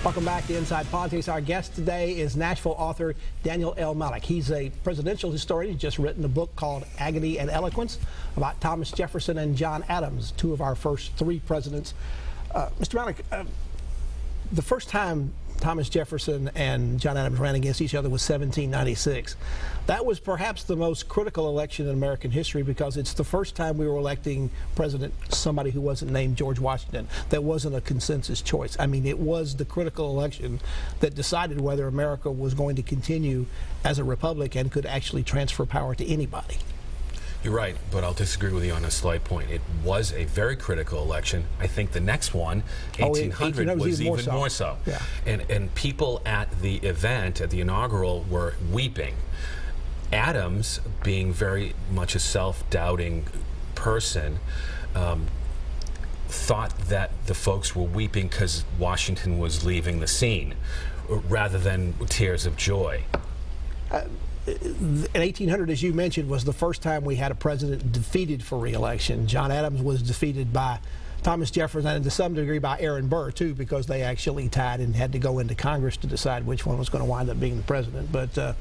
Welcome back to Inside Politics. Our guest today is Nashville author Daniel L. Mallock. He's a presidential historian. He's just written a book called Agony and Eloquence about Thomas Jefferson and John Adams, two of our first three presidents. Mr. Mallock, the first time Thomas Jefferson and John Adams ran against each other was 1796. That was perhaps the most critical election in American history because it's the first time we were electing president somebody who wasn't named George Washington. That wasn't a consensus choice. I mean, it was the critical election that decided whether America was going to continue as a republic and could actually transfer power to anybody. You're right, but I'll disagree with you on a slight point. It was a very critical election. I think the next one, 1800, was even more so. Yeah. And people at the event, at the inaugural, were weeping. Adams, being very much a self-doubting person, thought that the folks were weeping because Washington was leaving the scene, rather than tears of joy. In 1800, as you mentioned, was the first time we had a president defeated for re-election. John Adams was defeated by Thomas Jefferson and to some degree by Aaron Burr, too, because they actually tied and had to go into Congress to decide which one was going to wind up being the president. But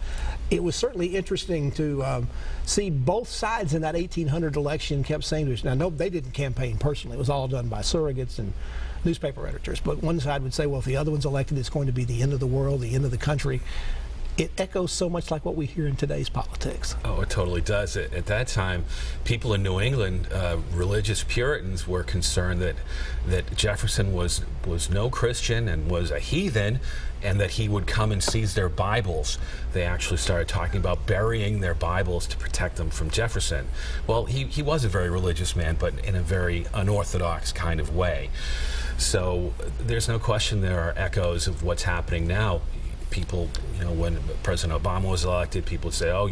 it was certainly interesting to see both sides in that 1800 election kept saying to us, now, no, they didn't campaign personally. It was all done by surrogates and newspaper editors. But one side would say, well, if the other one's elected, it's going to be the end of the world, the end of the country. It echoes so much like what we hear in today's politics. Oh, it totally does. At that time, people in New England, religious Puritans, were concerned that Jefferson was no Christian and was a heathen, and that he would come and seize their Bibles. They actually started talking about burying their Bibles to protect them from Jefferson. Well, he was a very religious man, but in a very unorthodox kind of way. So there's no question there are echoes of what's happening now. People, when President Obama was elected, people would say, oh,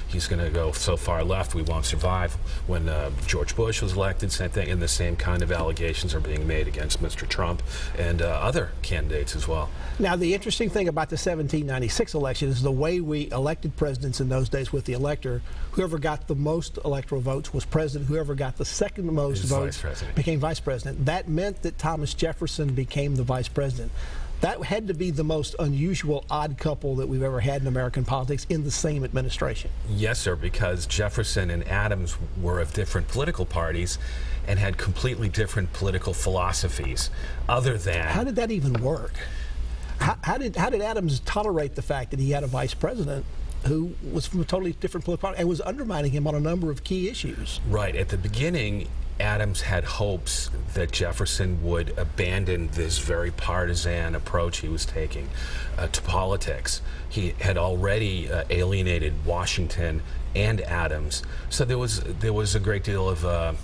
he's going to go so far left, we won't survive. When George Bush was elected, same thing, and the same kind of allegations are being made against Mr. Trump and other candidates as well. Now, the interesting thing about the 1796 election is the way we elected presidents in those days with the elector. Whoever got the most electoral votes was president. Whoever got the second most votes became vice president. That meant that Thomas Jefferson became the vice president. That had to be the most unusual odd couple that we've ever had in American politics in the same administration. Yes, sir, because Jefferson and Adams were of different political parties and had completely different political philosophies. Other than... How did that even work? How did Adams tolerate the fact that he had a vice president who was from a totally different political party and was undermining him on a number of key issues? Right. At the beginning, Adams had hopes that Jefferson would abandon this very partisan approach he was taking to politics. He had already alienated Washington and Adams, so there was a great deal of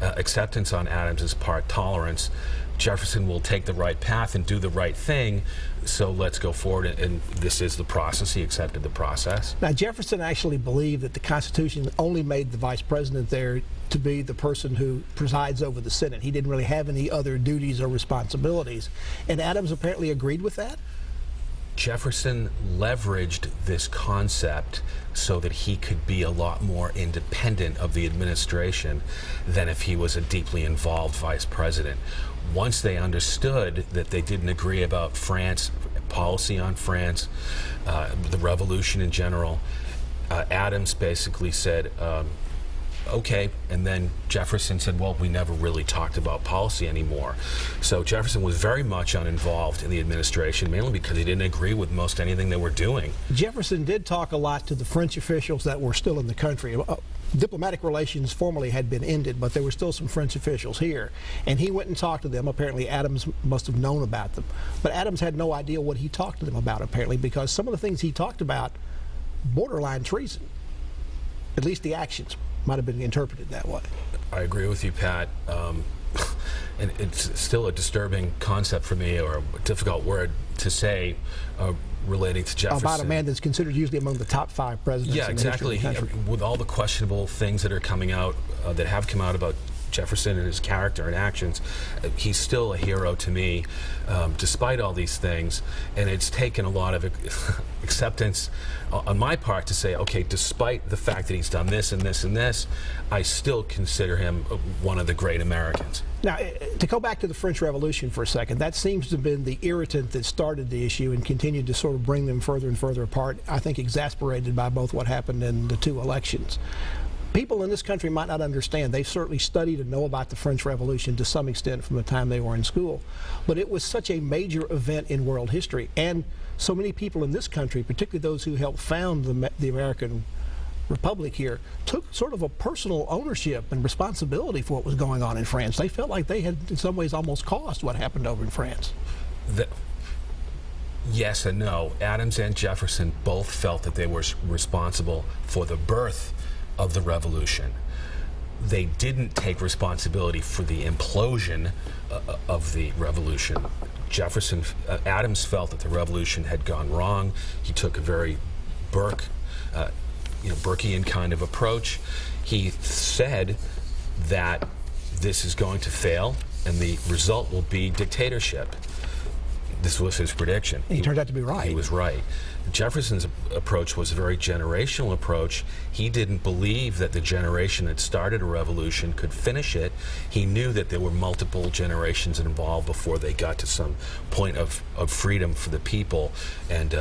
acceptance on Adams's part, tolerance. Jefferson will take the right path and do the right thing, so let's go forward, and this is the process. He accepted the process. Now, Jefferson actually believed that the Constitution only made the vice president there to be the person who presides over the Senate. He didn't really have any other duties or responsibilities, and Adams apparently agreed with that? Jefferson leveraged this concept so that he could be a lot more independent of the administration than if he was a deeply involved vice president. Once they understood that they didn't agree about France, policy on France, the revolution in general, Adams basically said, okay, and then Jefferson said, well, we never really talked about policy anymore. So Jefferson was very much uninvolved in the administration, mainly because he didn't agree with most anything they were doing. Jefferson did talk a lot to the French officials that were still in the country. Diplomatic relations formally had been ended, but there were still some French officials here. And he went and talked to them. Apparently, Adams must have known about them. But Adams had no idea what he talked to them about, apparently, because some of the things he talked about, borderline treason. At least the actions might have been interpreted that way. I agree with you, Pat. And it's still a disturbing concept for me, or a difficult word to say, relating to Jefferson. About a man that's considered usually among the top 5 presidents. Yeah, exactly. In the history of the country. With all the questionable things that are coming out, that have come out about Jefferson and his character and actions, he's still a hero to me, despite all these things. And it's taken a lot of acceptance on my part to say, okay, despite the fact that he's done this and this and this, I still consider him one of the great Americans. Now, to go back to the French Revolution for a second, that seems to have been the irritant that started the issue and continued to sort of bring them further and further apart, I think exasperated by both what happened in the two elections. People in this country might not understand. They've certainly studied and know about the French Revolution to some extent from the time they were in school. But it was such a major event in world history. And so many people in this country, particularly those who helped found the American Republic here, took sort of a personal ownership and responsibility for what was going on in France. They felt like they had in some ways almost caused what happened over in France. Yes and no. Adams and Jefferson both felt that they were responsible for the birth of the revolution. They didn't take responsibility for the implosion of the revolution. Adams felt that the revolution had gone wrong. He took a very Burkean kind of approach. He said that this is going to fail and the result will be dictatorship. This was his prediction. He turned out to be right. He was right. Jefferson's approach was a very generational approach. He didn't believe that the generation that started a revolution could finish it. He knew that there were multiple generations involved before they got to some point of freedom for the people and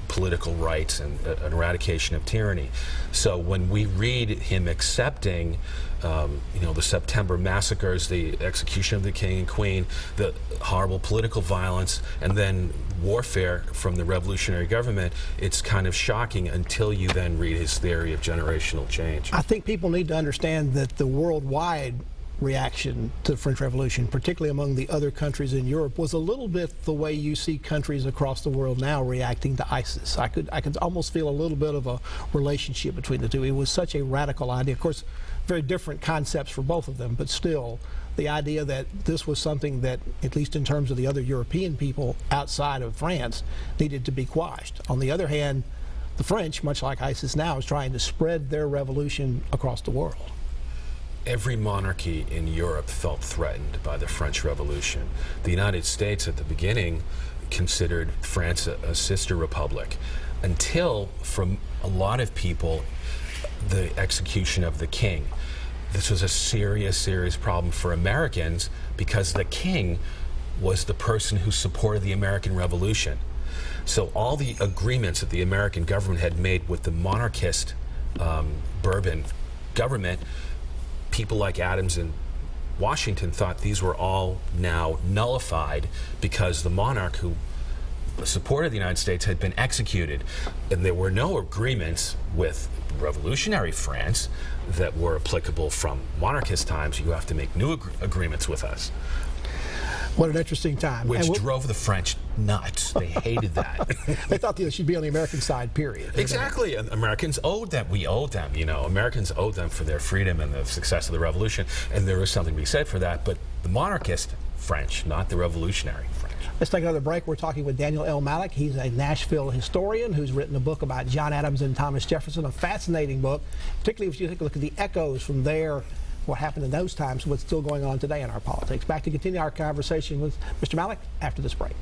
political rights and an eradication of tyranny. So when we read him accepting the September massacres, the execution of the king and queen, the horrible political violence, and then warfare from the revolutionary government, it's kind of shocking until you then read his theory of generational change. I think people need to understand that the worldwide reaction to the French Revolution, particularly among the other countries in Europe, was a little bit the way you see countries across the world now reacting to ISIS. I could almost feel a little bit of a relationship between the two. It was such a radical idea. Of course, very different concepts for both of them, but still, the idea that this was something that, at least in terms of the other European people outside of France, needed to be quashed. On the other hand, the French, much like ISIS now, is trying to spread their revolution across the world. Every monarchy in Europe felt threatened by the French Revolution. The United States at the beginning considered France a sister republic, until, from a lot of people, the execution of the king. This was a serious problem for Americans because the king was the person who supported the American Revolution. So all the agreements that the American government had made with the monarchist Bourbon government, people like Adams and Washington thought these were all now nullified because the monarch who supported the United States had been executed. And there were no agreements with revolutionary France that were applicable from monarchist times. You have to make new agreements with us. What an interesting time. Which drove the French nuts. They hated that. They thought they should be on the American side, period. Exactly. Americans owed them. We owed them. Americans owed them for their freedom and the success of the revolution. And there was something to be said for that. But the monarchist French, not the revolutionary French. Let's take another break. We're talking with Daniel L. Mallock. He's a Nashville historian who's written a book about John Adams and Thomas Jefferson, a fascinating book, particularly if you take a look at the echoes from there, what happened in those times, what's still going on today in our politics. Back to continue our conversation with Mr. Mallock after this break.